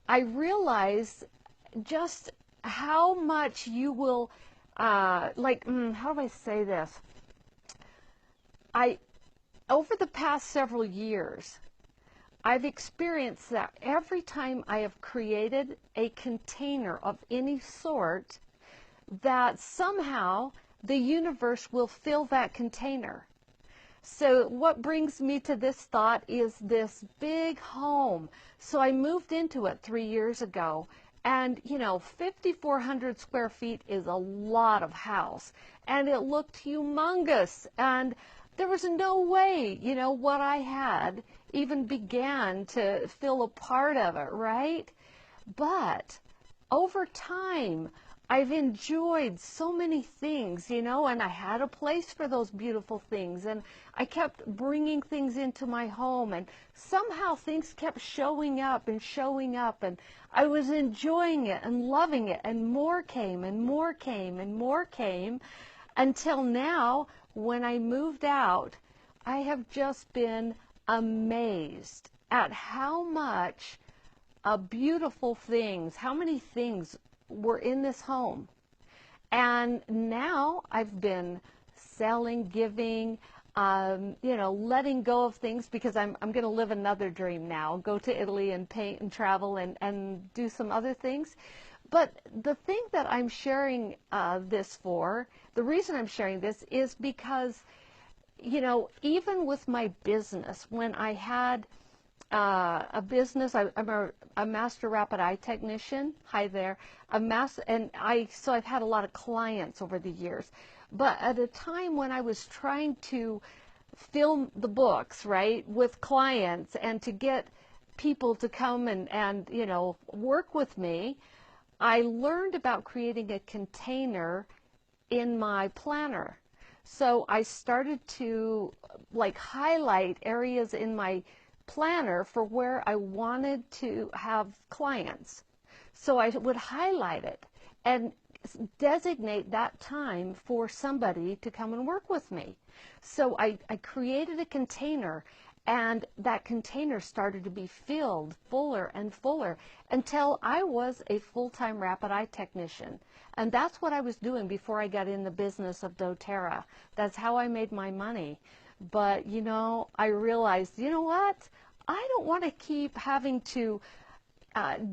I realized just how much you will, how do I say this? I, over the past several years, I've experienced that every time I have created a container of any sort, that somehow the universe will fill that container. So what brings me to this thought is this big home. So I moved into it 3 years ago. And, 5,400 square feet is a lot of house. And it looked humongous. And there was no way, what I had even began to fill a part of it, right? But over time, I've enjoyed so many things, and I had a place for those beautiful things, and I kept bringing things into my home, and somehow things kept showing up, and I was enjoying it and loving it, and more came, and more came, and more came, until now, when I moved out, I have just been amazed at how much beautiful things, how many things were in this home. And now I've been selling, giving, letting go of things, because I'm going to live another dream now, go to Italy and paint and travel and do some other things. But the thing that I'm sharing this for, the reason I'm sharing this is because, even with my business, when I had a business. I'm a master rapid eye technician. Hi there. So I've had a lot of clients over the years. But at a time when I was trying to fill the books, right, with clients and to get people to come and work with me, I learned about creating a container in my planner. So I started to highlight areas in my planner for where I wanted to have clients. So I would highlight it and designate that time for somebody to come and work with me. So I created a container, and that container started to be filled fuller and fuller until I was a full-time rapid eye technician. And that's what I was doing before I got in the business of doTERRA. That's how I made my money. But, I realized, what? I don't want to keep having to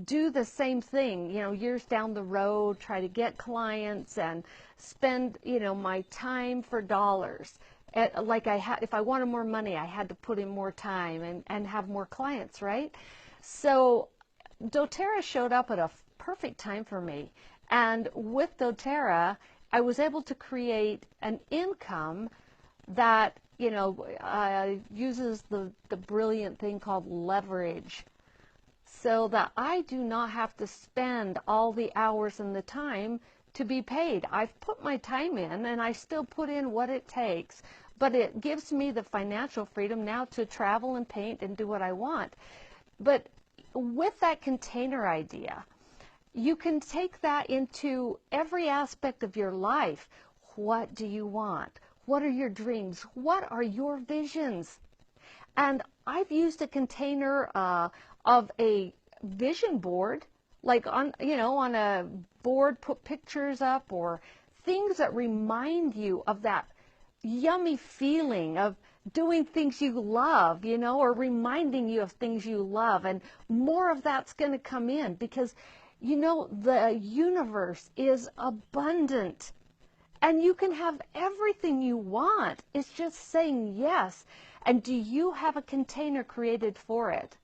do the same thing, years down the road, try to get clients and spend, my time for dollars. If I wanted more money, I had to put in more time and have more clients, right? So doTERRA showed up at a perfect time for me. And with doTERRA, I was able to create an income that uses the brilliant thing called leverage, so that I do not have to spend all the hours and the time to be paid. I've put my time in, and I still put in what it takes, but it gives me the financial freedom now to travel and paint and do what I want. But with that container idea, you can take that into every aspect of your life. What do you want? What are your dreams? What are your visions? And I've used a container of a vision board, on a board, put pictures up or things that remind you of that yummy feeling of doing things you love, or reminding you of things you love. And more of that's going to come in because, the universe is abundant. And you can have everything you want. It's just saying yes. And do you have a container created for it?